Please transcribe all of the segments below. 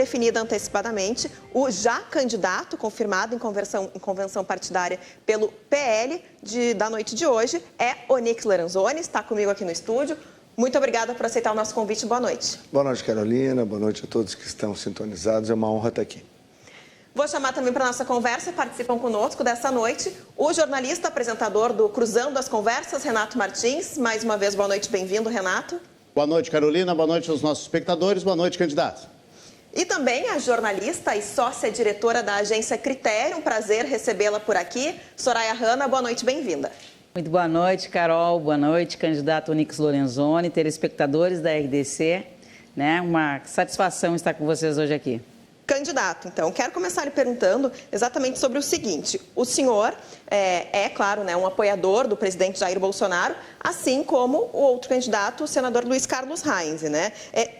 definida antecipadamente. O já candidato confirmado em convenção partidária pelo PL da noite de hoje é Onyx Lorenzoni, está comigo aqui no estúdio. Muito obrigada por aceitar o nosso convite. Boa noite. Boa noite, Carolina. Boa noite a todos que estão sintonizados. É uma honra estar aqui. Vou chamar também para a nossa conversa, participam conosco dessa noite, o jornalista, apresentador do Cruzando as Conversas, Renato Martins. Mais uma vez, boa noite, bem-vindo, Renato. Boa noite, Carolina. Boa noite aos nossos espectadores. Boa noite, candidato. E também a jornalista e sócia-diretora da agência Critério. Um prazer recebê-la por aqui. Soraya Hanna, boa noite, bem-vinda. Muito boa noite, Carol. Boa noite, candidato Onyx Lorenzoni, telespectadores da RDC. Uma satisfação estar com vocês hoje aqui. Candidato, então, quero começar lhe perguntando exatamente sobre o seguinte. O senhor claro, um apoiador do presidente Jair Bolsonaro, assim como o outro candidato, o senador Luiz Carlos Reins,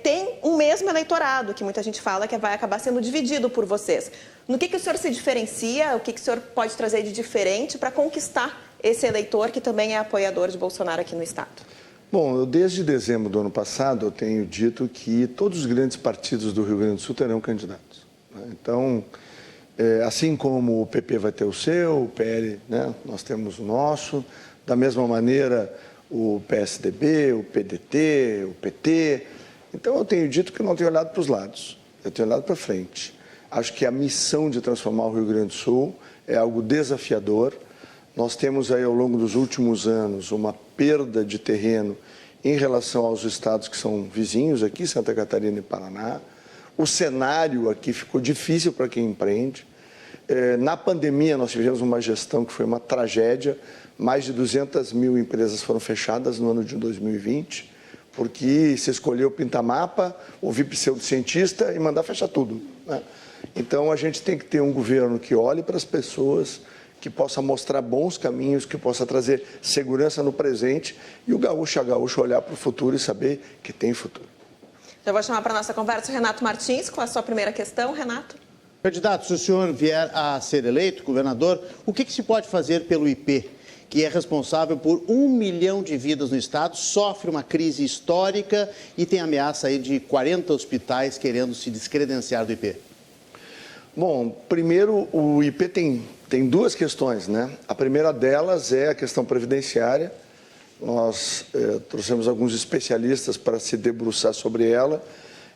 tem um mesmo eleitorado, que muita gente fala que vai acabar sendo dividido por vocês. No que o senhor se diferencia, o que o senhor pode trazer de diferente para conquistar esse eleitor que também é apoiador de Bolsonaro aqui no estado? Bom, desde dezembro do ano passado, eu tenho dito que todos os grandes partidos do Rio Grande do Sul terão candidatos. Então, assim como o PP vai ter o seu, o PL, nós temos o nosso, da mesma maneira o PSDB, o PDT, o PT. Então, eu tenho dito que eu não tenho olhado para os lados, eu tenho olhado para frente. Acho que a missão de transformar o Rio Grande do Sul é algo desafiador. Nós temos aí, ao longo dos últimos anos, uma perda de terreno em relação aos estados que são vizinhos aqui, Santa Catarina e Paraná. O cenário aqui ficou difícil para quem empreende. Na pandemia, nós tivemos uma gestão que foi uma tragédia. Mais de 200 mil empresas foram fechadas no ano de 2020, porque se escolheu pintar mapa, ouvir pseudocientista e mandar fechar tudo. Então, a gente tem que ter um governo que olhe para as pessoas, que possa mostrar bons caminhos, que possa trazer segurança no presente e o gaúcho, a gaúcha olhar para o futuro e saber que tem futuro. Já vou chamar para a nossa conversa o Renato Martins, com a sua primeira questão. Renato. Candidato, se o senhor vier a ser eleito governador, o que se pode fazer pelo IP, que é responsável por 1 milhão de vidas no estado, sofre uma crise histórica e tem ameaça aí de 40 hospitais querendo se descredenciar do IP? Bom, primeiro, o IP tem duas questões, A primeira delas é a questão previdenciária. Nós trouxemos alguns especialistas para se debruçar sobre ela.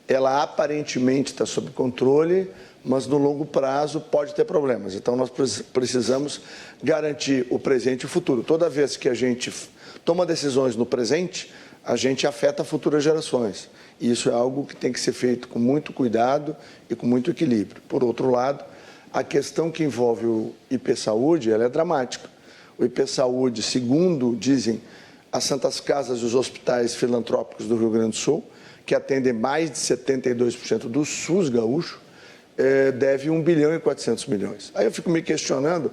Ela aparentemente está sob controle, mas no longo prazo pode ter problemas. Então, nós precisamos garantir o presente e o futuro. Toda vez que a gente toma decisões no presente, a gente afeta futuras gerações. E isso é algo que tem que ser feito com muito cuidado e com muito equilíbrio. Por outro lado, a questão que envolve o IP Saúde, ela é dramática. O IP Saúde, segundo dizem as Santas Casas e os hospitais filantrópicos do Rio Grande do Sul, que atendem mais de 72% do SUS gaúcho, deve 1 bilhão e 400 milhões. Aí eu fico me questionando,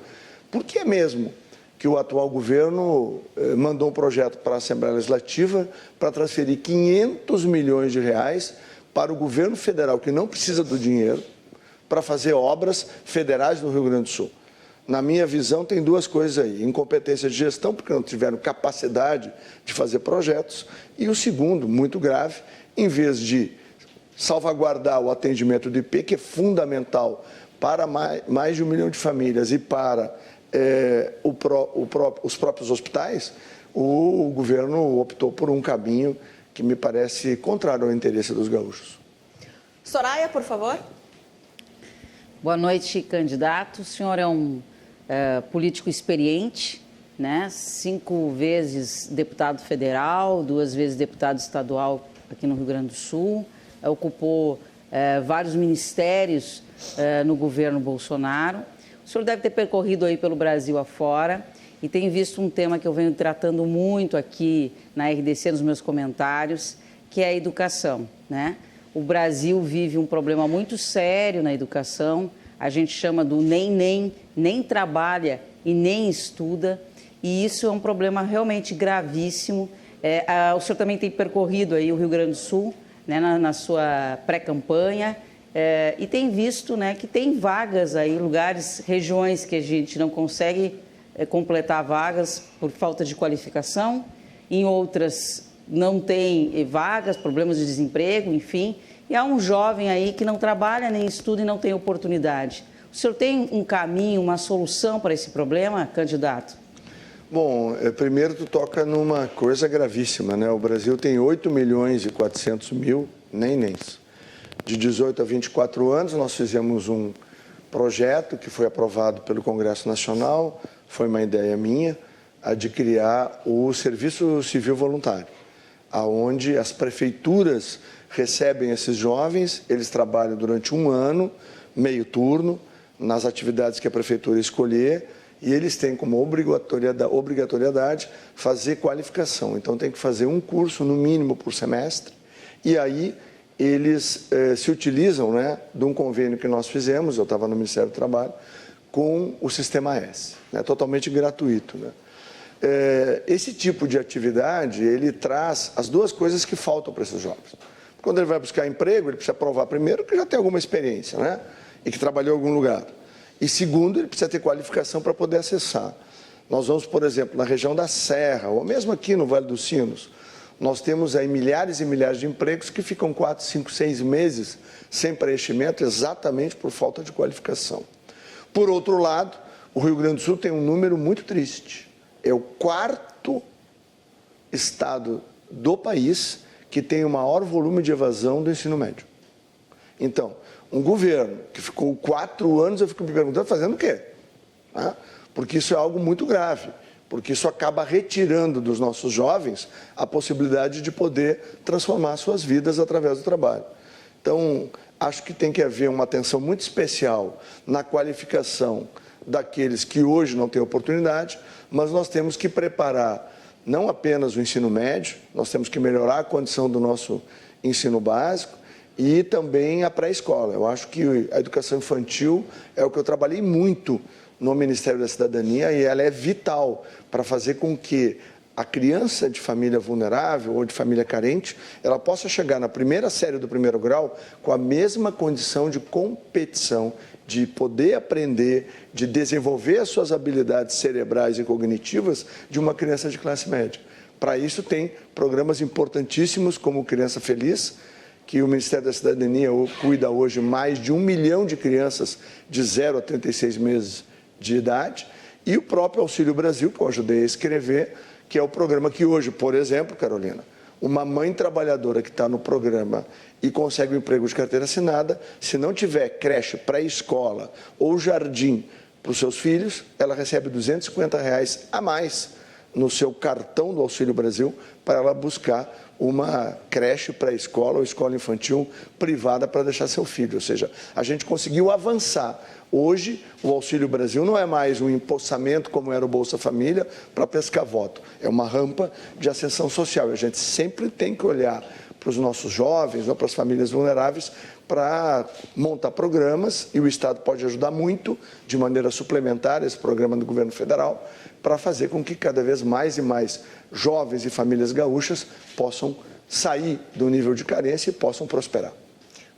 por que mesmo que o atual governo mandou um projeto para a Assembleia Legislativa para transferir 500 milhões de reais para o governo federal, que não precisa do dinheiro, para fazer obras federais no Rio Grande do Sul? Na minha visão, tem duas coisas aí. Incompetência de gestão, porque não tiveram capacidade de fazer projetos. E o segundo, muito grave, em vez de salvaguardar o atendimento do IP, que é fundamental para mais de 1 milhão de famílias e para os próprios hospitais, o governo optou por um caminho que me parece contrário ao interesse dos gaúchos. Soraya, por favor. Boa noite, candidato. O senhor é um político experiente, 5 vezes deputado federal, 2 vezes deputado estadual aqui no Rio Grande do Sul, ocupou vários ministérios no governo Bolsonaro. O senhor deve ter percorrido aí pelo Brasil afora e tem visto um tema que eu venho tratando muito aqui na RDC, nos meus comentários, que é a educação, O Brasil vive um problema muito sério na educação. A gente chama do nem trabalha e nem estuda, e isso é um problema realmente gravíssimo. O senhor também tem percorrido aí o Rio Grande do Sul, na sua pré-campanha, e tem visto que tem vagas aí, lugares, regiões que a gente não consegue completar vagas por falta de qualificação, em outras não tem vagas, problemas de desemprego, enfim. e há um jovem aí que não trabalha nem estuda e não tem oportunidade. O senhor tem um caminho, uma solução para esse problema, candidato? Bom, primeiro tu toca numa coisa gravíssima, né? O Brasil tem 8.400.000 nenéns. De 18 a 24 anos, nós fizemos um projeto que foi aprovado pelo Congresso Nacional, foi uma ideia minha, a de criar o Serviço Civil Voluntário, aonde as prefeituras recebem esses jovens, eles trabalham durante um ano, meio turno, nas atividades que a prefeitura escolher, e eles têm como obrigatoriedade fazer qualificação. Então, tem que fazer um curso, no mínimo, por semestre. E aí, eles se utilizam, né, de um convênio que nós fizemos, eu estava no Ministério do Trabalho, com o Sistema S, né, totalmente gratuito. Né? Esse tipo de atividade, ele traz as duas coisas que faltam para esses jovens. Quando ele vai buscar emprego, ele precisa provar, primeiro, que já tem alguma experiência, né, e que trabalhou em algum lugar. E segundo, ele precisa ter qualificação para poder acessar. Nós vamos, por exemplo, na região da Serra, ou mesmo aqui no Vale dos Sinos, nós temos aí milhares e milhares de empregos que ficam 4, 5, 6 meses sem preenchimento exatamente por falta de qualificação. Por outro lado, o Rio Grande do Sul tem um número muito triste. É o 4º estado do país que tem o maior volume de evasão do ensino médio. Então, um governo que ficou 4 anos, eu fico me perguntando, fazendo o quê? Porque isso é algo muito grave, porque isso acaba retirando dos nossos jovens a possibilidade de poder transformar suas vidas através do trabalho. Então, acho que tem que haver uma atenção muito especial na qualificação daqueles que hoje não têm oportunidade, mas nós temos que preparar não apenas o ensino médio, nós temos que melhorar a condição do nosso ensino básico, e também a pré-escola. Eu acho que a educação infantil é o que eu trabalhei muito no Ministério da Cidadania e ela é vital para fazer com que a criança de família vulnerável ou de família carente, ela possa chegar na primeira série do 1º grau com a mesma condição de competição, de poder aprender, de desenvolver as suas habilidades cerebrais e cognitivas de uma criança de classe média. Para isso tem programas importantíssimos como Criança Feliz, que o Ministério da Cidadania cuida hoje mais de 1 milhão de crianças de 0 a 36 meses de idade, e o próprio Auxílio Brasil, que eu ajudei a escrever, que é o programa que hoje, por exemplo, Carolina, uma mãe trabalhadora que está no programa e consegue um emprego de carteira assinada, se não tiver creche, pré-escola ou jardim para os seus filhos, ela recebe R$250 a mais no seu cartão do Auxílio Brasil para ela buscar uma creche pré-escola ou escola infantil privada para deixar seu filho. Ou seja, a gente conseguiu avançar. Hoje, o Auxílio Brasil não é mais um empossamento como era o Bolsa Família para pescar voto. É uma rampa de ascensão social. E a gente sempre tem que olhar para os nossos jovens ou para as famílias vulneráveis para montar programas, e o Estado pode ajudar muito, de maneira suplementar, esse programa do governo federal, para fazer com que cada vez mais e mais jovens e famílias gaúchas possam sair do nível de carência e possam prosperar.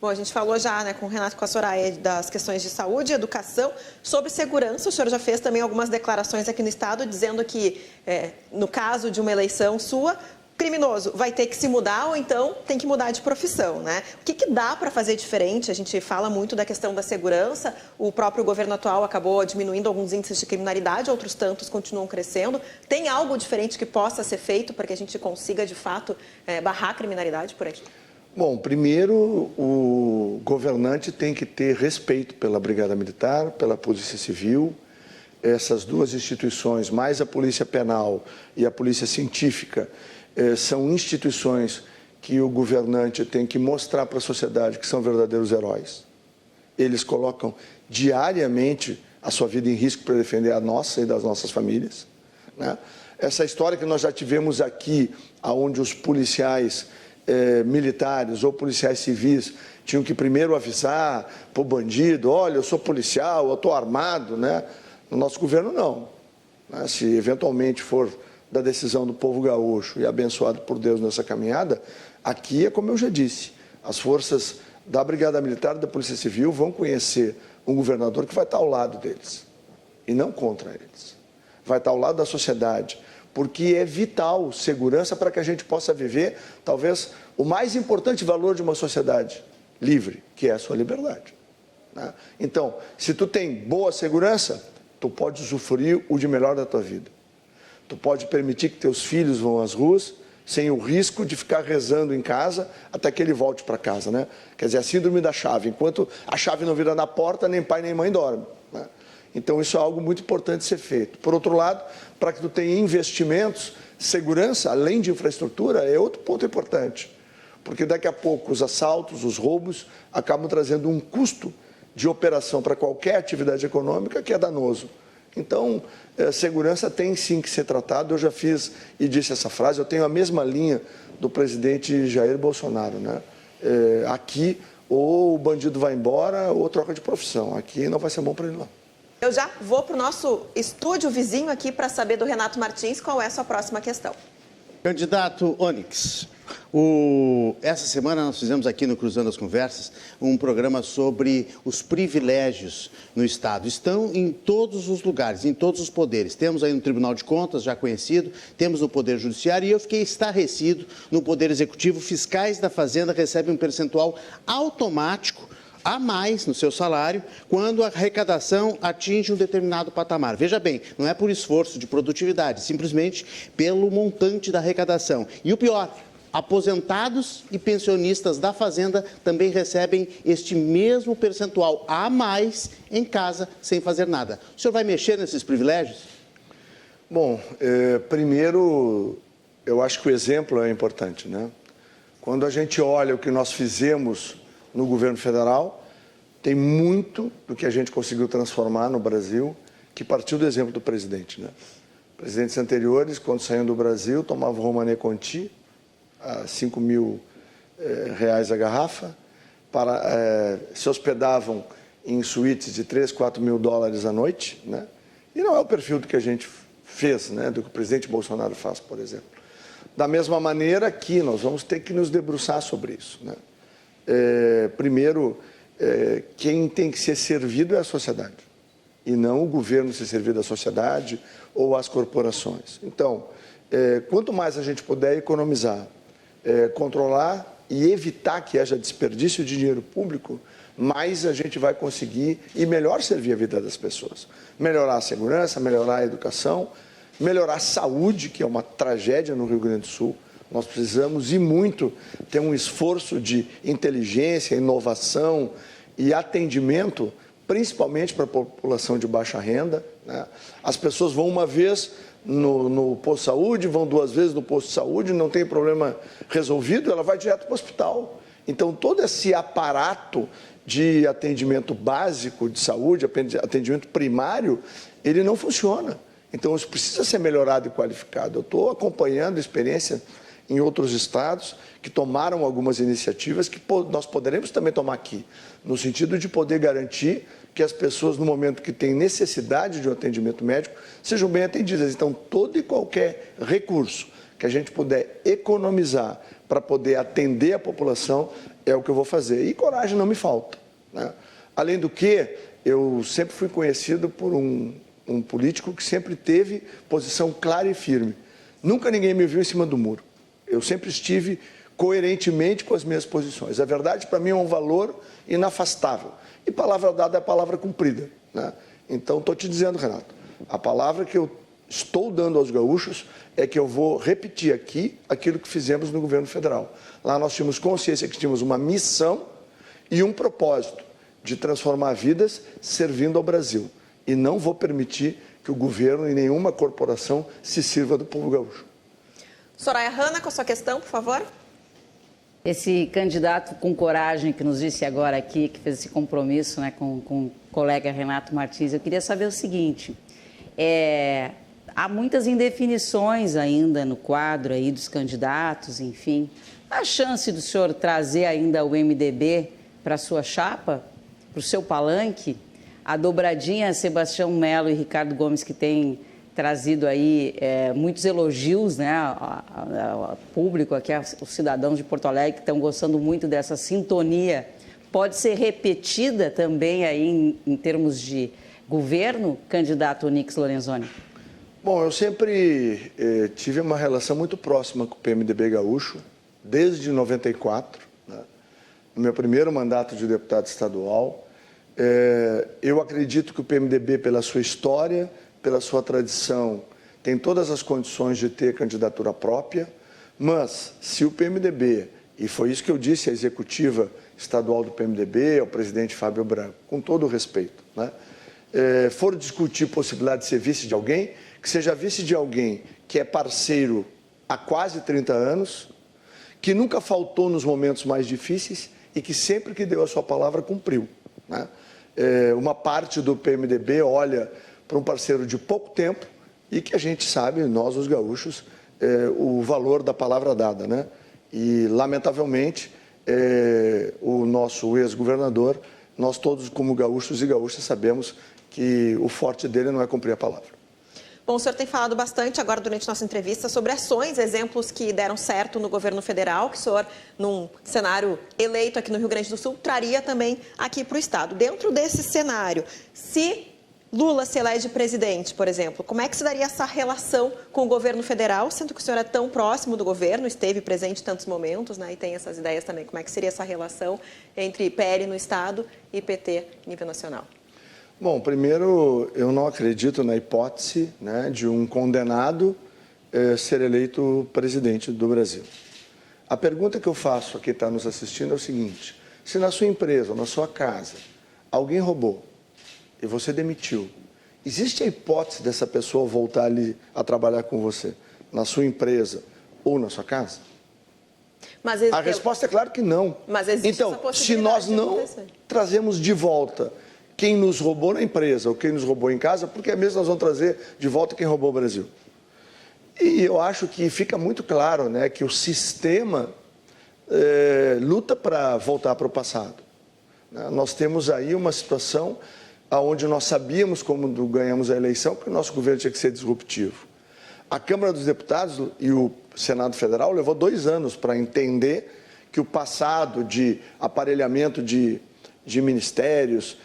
Bom, a gente falou já, né, com o Renato e com a Soraya das questões de saúde e educação. Sobre segurança, o senhor já fez também algumas declarações aqui no Estado, dizendo que, no caso de uma eleição sua, criminoso vai ter que se mudar ou então tem que mudar de profissão, né? O que dá para fazer diferente? A gente fala muito da questão da segurança, o próprio governo atual acabou diminuindo alguns índices de criminalidade, outros tantos continuam crescendo. Tem algo diferente que possa ser feito para que a gente consiga, de fato, barrar a criminalidade por aqui? Bom, primeiro, o governante tem que ter respeito pela Brigada Militar, pela Polícia Civil. Essas duas instituições, mais a Polícia Penal e a Polícia Científica, são instituições que o governante tem que mostrar para a sociedade que são verdadeiros heróis. Eles colocam diariamente a sua vida em risco para defender a nossa e das nossas famílias, né? Essa história que nós já tivemos aqui, onde os policiais militares ou policiais civis tinham que primeiro avisar para o bandido, olha, eu sou policial, eu estou armado, né? No nosso governo, não. Né? Se eventualmente for da decisão do povo gaúcho e abençoado por Deus nessa caminhada, aqui é como eu já disse, as forças da Brigada Militar e da Polícia Civil vão conhecer um governador que vai estar ao lado deles e não contra eles. Vai estar ao lado da sociedade, porque é vital segurança para que a gente possa viver, talvez, o mais importante valor de uma sociedade, livre, que é a sua liberdade. Né? Então, se tu tem boa segurança, tu pode usufruir o de melhor da tua vida. Tu pode permitir que teus filhos vão às ruas sem o risco de ficar rezando em casa até que ele volte para casa, né? Quer dizer, a síndrome da chave. Enquanto a chave não vira na porta, nem pai nem mãe dormem, né? Então, isso é algo muito importante de ser feito. Por outro lado, para que tu tenha investimentos, segurança, além de infraestrutura, é outro ponto importante. Porque daqui a pouco os assaltos, os roubos, acabam trazendo um custo de operação para qualquer atividade econômica que é danoso. Então, segurança tem sim que ser tratado. Eu já fiz e disse essa frase, eu tenho a mesma linha do presidente Jair Bolsonaro, né? Aqui, ou o bandido vai embora, ou troca de profissão. Aqui não vai ser bom para ele, não. Eu já vou para o nosso estúdio vizinho aqui para saber do Renato Martins qual é a sua próxima questão. Candidato Onyx, essa semana nós fizemos aqui no Cruzando as Conversas um programa sobre os privilégios no Estado. Estão em todos os lugares, em todos os poderes. Temos aí no Tribunal de Contas, já conhecido, temos no Poder Judiciário e eu fiquei estarrecido no Poder Executivo. Fiscais da Fazenda recebem um percentual automático a mais no seu salário quando a arrecadação atinge um determinado patamar. Veja bem, não é por esforço de produtividade, simplesmente pelo montante da arrecadação. E o pior, aposentados e pensionistas da Fazenda também recebem este mesmo percentual a mais em casa sem fazer nada. O senhor vai mexer nesses privilégios? Bom, primeiro, eu acho que o exemplo é importante, né? Quando a gente olha o que nós fizemos no governo federal, tem muito do que a gente conseguiu transformar no Brasil que partiu do exemplo do presidente, né? Presidentes anteriores, quando saíam do Brasil, tomavam Romanée Conti a 5 mil reais a garrafa, se hospedavam em suítes de 3, 4 mil dólares a noite, né? E não é o perfil do que a gente fez, né? Do que o presidente Bolsonaro faz, por exemplo. Da mesma maneira que nós vamos ter que nos debruçar sobre isso, né? Primeiro, quem tem que ser servido é a sociedade, e não o governo ser servido à sociedade ou às corporações. Então, quanto mais a gente puder economizar, controlar e evitar que haja desperdício de dinheiro público, mais a gente vai conseguir e melhor servir a vida das pessoas. Melhorar a segurança, melhorar a educação, melhorar a saúde, que é uma tragédia no Rio Grande do Sul. Nós precisamos, e muito, ter um esforço de inteligência, inovação e atendimento, principalmente para a população de baixa renda, né? As pessoas vão uma vez no posto de saúde, vão 2 vezes no posto de saúde, não tem problema resolvido, ela vai direto para o hospital. Então, todo esse aparato de atendimento básico de saúde, atendimento primário, ele não funciona. Então, isso precisa ser melhorado e qualificado. Eu estou acompanhando a experiência em outros estados que tomaram algumas iniciativas que nós poderemos também tomar aqui, no sentido de poder garantir que as pessoas, no momento que têm necessidade de um atendimento médico, sejam bem atendidas. Então, todo e qualquer recurso que a gente puder economizar para poder atender a população é o que eu vou fazer. E coragem não me falta, né? Além do que, eu sempre fui conhecido por um político que sempre teve posição clara e firme. Nunca ninguém me viu em cima do muro. Eu sempre estive coerentemente com as minhas posições. A verdade, para mim, é um valor inafastável. E palavra dada é palavra cumprida, né? Então, estou te dizendo, Renato, a palavra que eu estou dando aos gaúchos é que eu vou repetir aqui aquilo que fizemos no governo federal. Lá nós tínhamos consciência que tínhamos uma missão e um propósito de transformar vidas servindo ao Brasil. E não vou permitir que o governo e nenhuma corporação se sirva do povo gaúcho. Soraya Hanna, com a sua questão, por favor. Esse candidato com coragem que nos disse agora aqui, que fez esse compromisso, né, com o colega Renato Martins, eu queria saber o seguinte: há muitas indefinições ainda no quadro aí dos candidatos, enfim. A chance do senhor trazer ainda o MDB para a sua chapa, para o seu palanque? A dobradinha Sebastião Melo e Ricardo Gomes, que tem trazido aí muitos elogios, né, ao público, aqui, os cidadãos de Porto Alegre que estão gostando muito dessa sintonia, pode ser repetida também aí em termos de governo, candidato Onyx Lorenzoni? Bom, eu sempre tive uma relação muito próxima com o PMDB gaúcho, desde 94, né? no meu primeiro mandato de deputado estadual. Eu acredito que o PMDB, pela sua história, pela sua tradição, tem todas as condições de ter candidatura própria, mas se o PMDB, e foi isso que eu disse à executiva estadual do PMDB, ao presidente Fábio Branco, com todo o respeito, né, for discutir possibilidade de ser vice de alguém, que seja vice de alguém que é parceiro há quase 30 anos, que nunca faltou nos momentos mais difíceis e que sempre que deu a sua palavra cumpriu, né? Uma parte do PMDB olha para um parceiro de pouco tempo e que a gente sabe, nós os gaúchos, o valor da palavra dada, né? E, lamentavelmente, o nosso ex-governador, nós todos como gaúchos e gaúchas sabemos que o forte dele não é cumprir a palavra. Bom, o senhor tem falado bastante agora durante nossa entrevista sobre ações, exemplos que deram certo no governo federal, que o senhor, num cenário eleito aqui no Rio Grande do Sul, traria também aqui para o Estado. Dentro desse cenário, se Lula se elege presidente, por exemplo, como é que se daria essa relação com o governo federal, sendo que o senhor é tão próximo do governo, esteve presente em tantos momentos, né, e tem essas ideias também, como é que seria essa relação entre PL no Estado e PT em nível nacional? Bom, primeiro, eu não acredito na hipótese, né, de um condenado ser eleito presidente do Brasil. A pergunta que eu faço a quem está nos assistindo é o seguinte: se na sua empresa ou na sua casa alguém roubou e você demitiu, existe a hipótese dessa pessoa voltar ali a trabalhar com você, na sua empresa ou na sua casa? Mas a resposta é claro que não. Mas existe então, essa possibilidade se nós não trazemos de volta quem nos roubou na empresa ou quem nos roubou em casa, porque é mesmo nós vamos trazer de volta quem roubou o Brasil. E eu acho que fica muito claro, né, que o sistema luta para voltar para o passado. Nós temos aí uma situação onde nós sabíamos, quando ganhamos a eleição, que o nosso governo tinha que ser disruptivo. A Câmara dos Deputados e o Senado Federal levou 2 anos para entender que o passado de aparelhamento de ministérios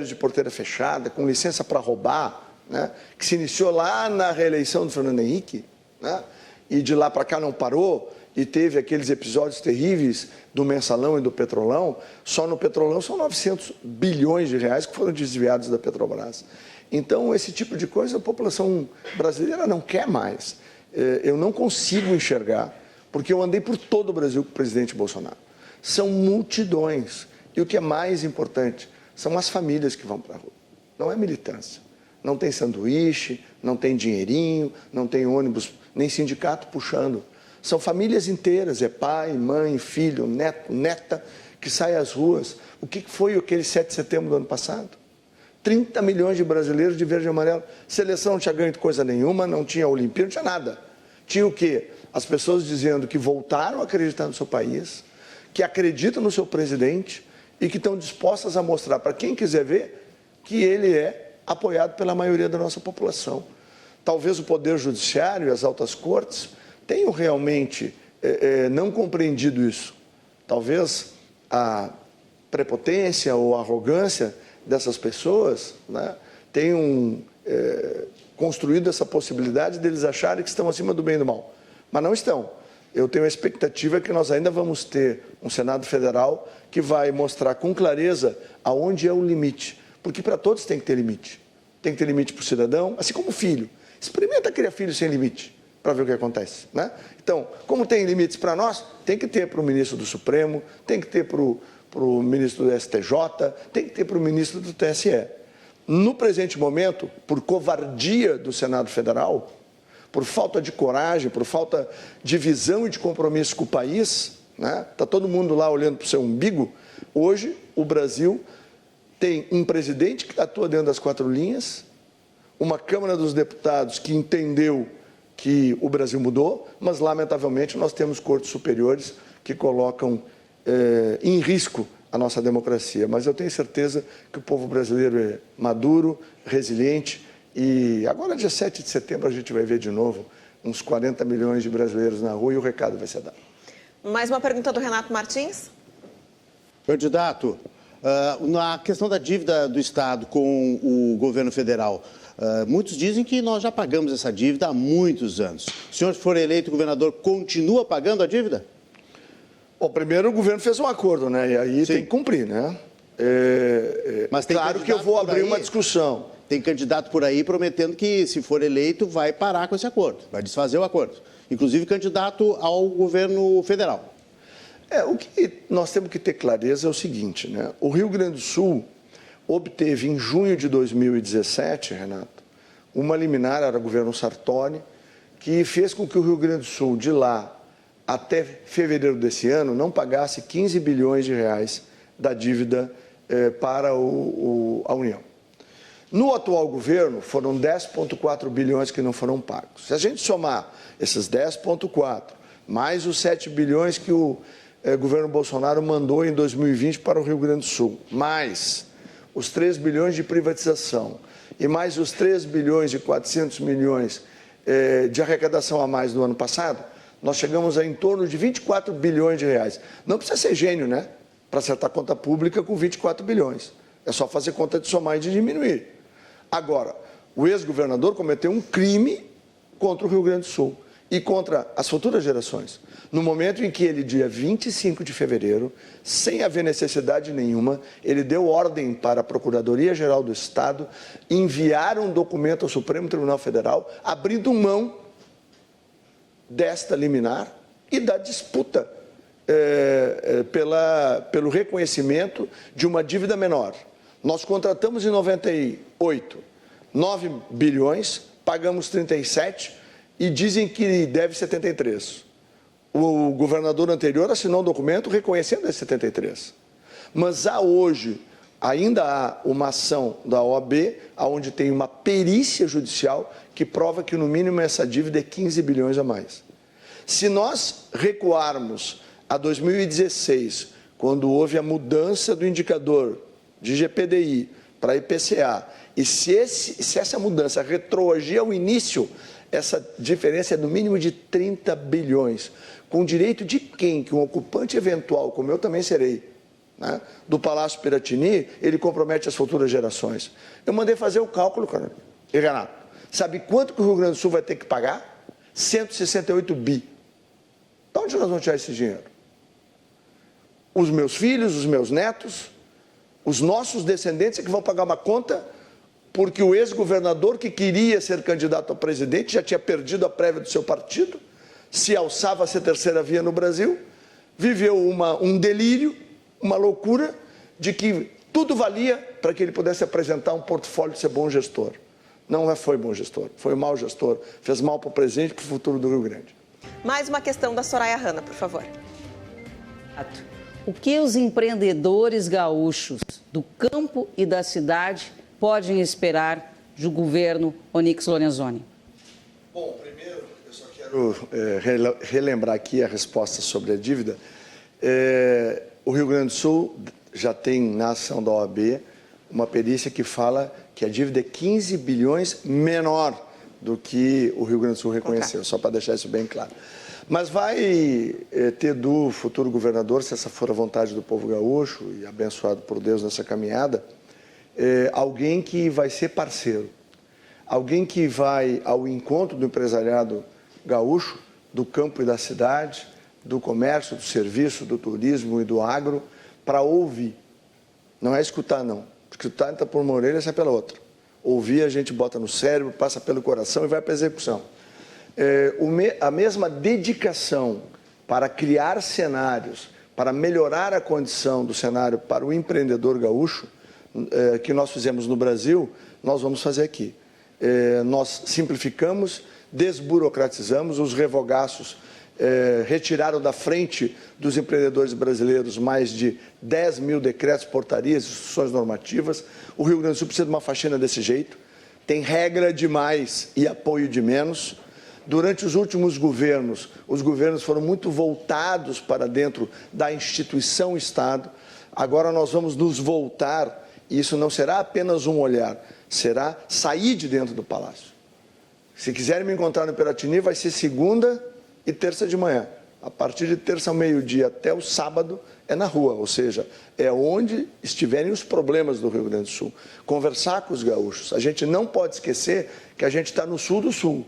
de porteira fechada, com licença para roubar, né, que se iniciou lá na reeleição do Fernando Henrique, né, e de lá para cá não parou, e teve aqueles episódios terríveis do Mensalão e do Petrolão. Só no Petrolão são 900 bilhões de reais que foram desviados da Petrobras. Então, esse tipo de coisa a população brasileira não quer mais. Eu não consigo enxergar, porque eu andei por todo o Brasil com o presidente Bolsonaro. São multidões. E o que é mais importante, são as famílias que vão para a rua. Não é militância. Não tem sanduíche, não tem dinheirinho, não tem ônibus, nem sindicato puxando. São famílias inteiras, é pai, mãe, filho, neto, neta, que saem às ruas. O que foi aquele 7 de setembro do ano passado? 30 milhões de brasileiros de verde e amarelo. Seleção não tinha ganho de coisa nenhuma, não tinha Olimpíada, não tinha nada. Tinha o quê? As pessoas dizendo que voltaram a acreditar no seu país, que acreditam no seu presidente, e que estão dispostas a mostrar para quem quiser ver que ele é apoiado pela maioria da nossa população. Talvez o Poder Judiciário e as altas cortes tenham realmente não compreendido isso. Talvez a prepotência ou a arrogância dessas pessoas, né, tenham construído essa possibilidade deles acharem que estão acima do bem e do mal. Mas não estão. Eu tenho a expectativa que nós ainda vamos ter um Senado Federal que vai mostrar com clareza aonde é o limite. Porque para todos tem que ter limite. Tem que ter limite para o cidadão, assim como o filho. Experimenta criar filho sem limite, para ver o que acontece, né? Então, como tem limites para nós, tem que ter para o ministro do Supremo, tem que ter para o ministro do STJ, tem que ter para o ministro do TSE. No presente momento, por covardia do Senado Federal, por falta de coragem, por falta de visão e de compromisso com o país, né? Está todo mundo lá olhando para o seu umbigo. Hoje, o Brasil tem um presidente que atua dentro das 4 linhas, uma Câmara dos Deputados que entendeu que o Brasil mudou, mas, lamentavelmente, nós temos cortes superiores que colocam em risco a nossa democracia. Mas eu tenho certeza que o povo brasileiro é maduro, resiliente. E agora, dia 7 de setembro, a gente vai ver de novo uns 40 milhões de brasileiros na rua e o recado vai ser dado. Mais uma pergunta do Renato Martins. Candidato, na questão da dívida do Estado com o governo federal, muitos dizem que nós já pagamos essa dívida há muitos anos. Se o senhor for eleito governador, continua pagando a dívida? Bom, primeiro o governo fez um acordo, né? E aí Sim. tem que cumprir, né? Mas tem claro que eu vou abrir uma discussão. Tem candidato por aí prometendo que, se for eleito, vai parar com esse acordo, vai desfazer o acordo. Inclusive candidato ao governo federal. O que nós temos que ter clareza é o seguinte, né? O Rio Grande do Sul obteve em junho de 2017, Renato, uma liminar, era o governo Sartori, que fez com que o Rio Grande do Sul, de lá até fevereiro desse ano, não pagasse 15 bilhões de reais da dívida para a União. No atual governo, foram 10,4 bilhões que não foram pagos. Se a gente somar esses 10,4, mais os 7 bilhões que o governo Bolsonaro mandou em 2020 para o Rio Grande do Sul, mais os 3 bilhões de privatização e mais os 3 bilhões e 400 milhões de arrecadação a mais do ano passado, nós chegamos a em torno de 24 bilhões de reais. Não precisa ser gênio, né? Para acertar a conta pública com 24 bilhões. É só fazer conta de somar e de diminuir. Agora, o ex-governador cometeu um crime contra o Rio Grande do Sul e contra as futuras gerações. No momento em que ele, dia 25 de fevereiro, sem haver necessidade nenhuma, ele deu ordem para a Procuradoria-Geral do Estado enviar um documento ao Supremo Tribunal Federal, abrindo mão desta liminar e da disputa pelo reconhecimento de uma dívida menor. Nós contratamos em 98 9 bilhões, pagamos 37 e dizem que deve 73. O governador anterior assinou um documento reconhecendo esses 73. Mas ainda há uma ação da OAB, onde tem uma perícia judicial que prova que, no mínimo, essa dívida é 15 bilhões a mais. Se nós recuarmos a 2016, quando houve a mudança do indicador de GPDI para IPCA, e se essa mudança retroagir ao início, essa diferença é no mínimo de 30 bilhões. Com direito de quem? Que um ocupante eventual, como eu também serei, né, do Palácio Piratini, ele compromete as futuras gerações. Eu mandei fazer o cálculo, cara. E, Renato, sabe quanto que o Rio Grande do Sul vai ter que pagar? 168 bi. De onde nós vamos tirar esse dinheiro? Os meus filhos, os meus netos, os nossos descendentes é que vão pagar uma conta porque o ex-governador que queria ser candidato a presidente já tinha perdido a prévia do seu partido, se alçava a ser terceira via no Brasil, viveu um delírio, uma loucura de que tudo valia para que ele pudesse apresentar um portfólio de ser bom gestor. Não foi bom gestor, foi mau gestor, fez mal para o presente e para o futuro do Rio Grande. Mais uma questão da Soraya Hanna, por favor. O que os empreendedores gaúchos do campo e da cidade podem esperar do governo Onyx Lorenzoni? Bom, primeiro, eu só quero relembrar aqui a resposta sobre a dívida. O Rio Grande do Sul já tem, na ação da OAB, uma perícia que fala que a dívida é 15 bilhões menor do que o Rio Grande do Sul reconheceu, só para deixar isso bem claro. Mas vai ter do futuro governador, se essa for a vontade do povo gaúcho, e abençoado por Deus nessa caminhada, alguém que vai ser parceiro, alguém que vai ao encontro do empresariado gaúcho, do campo e da cidade, do comércio, do serviço, do turismo e do agro, para ouvir. Não é escutar, não. Escutar entra por uma orelha e sai pela outra. Ouvir a gente bota no cérebro, passa pelo coração e vai para a execução. A mesma dedicação para criar cenários, para melhorar a condição do cenário para o empreendedor gaúcho, que nós fizemos no Brasil, nós vamos fazer aqui. Nós simplificamos, desburocratizamos, os revogaços retiraram da frente dos empreendedores brasileiros mais de 10 mil decretos, portarias, instruções normativas. O Rio Grande do Sul precisa de uma faxina desse jeito. Tem regra de mais e apoio de menos. Durante os últimos governos, os governos foram muito voltados para dentro da instituição Estado. Agora nós vamos nos voltar, e isso não será apenas um olhar, será sair de dentro do Palácio. Se quiserem me encontrar no Piratini, vai ser segunda e terça de manhã. A partir de terça ao meio-dia até o sábado é na rua, ou seja, é onde estiverem os problemas do Rio Grande do Sul. Conversar com os gaúchos. A gente não pode esquecer que a gente está no sul do sul.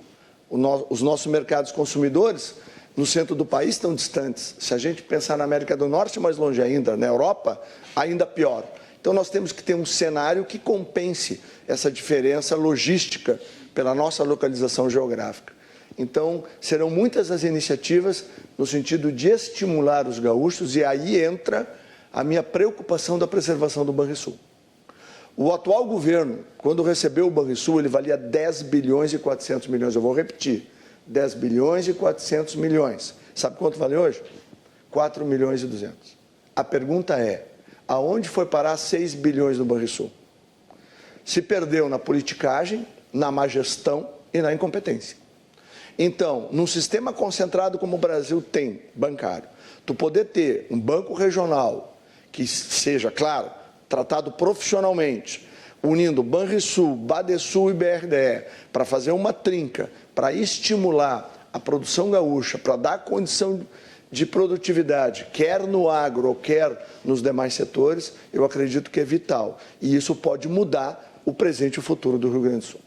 Os nossos mercados consumidores no centro do país estão distantes. Se a gente pensar na América do Norte, mais longe ainda, na Europa, ainda pior. Então, nós temos que ter um cenário que compense essa diferença logística pela nossa localização geográfica. Então, serão muitas as iniciativas no sentido de estimular os gaúchos, e aí entra a minha preocupação da preservação do Banrisul. O atual governo, quando recebeu o Banrisul, ele valia 10 bilhões e 400 milhões. Eu vou repetir, 10 bilhões e 400 milhões. Sabe quanto vale hoje? 4 milhões e 200. A pergunta é, aonde foi parar 6 bilhões do Banrisul? Se perdeu na politicagem, na má gestão e na incompetência. Então, num sistema concentrado como o Brasil tem, bancário, tu poder ter um banco regional que seja, claro, tratado profissionalmente, unindo Banrisul, Badesul e BRDE, para fazer uma trinca, para estimular a produção gaúcha, para dar condição de produtividade, quer no agro ou quer nos demais setores, eu acredito que é vital. E isso pode mudar o presente e o futuro do Rio Grande do Sul.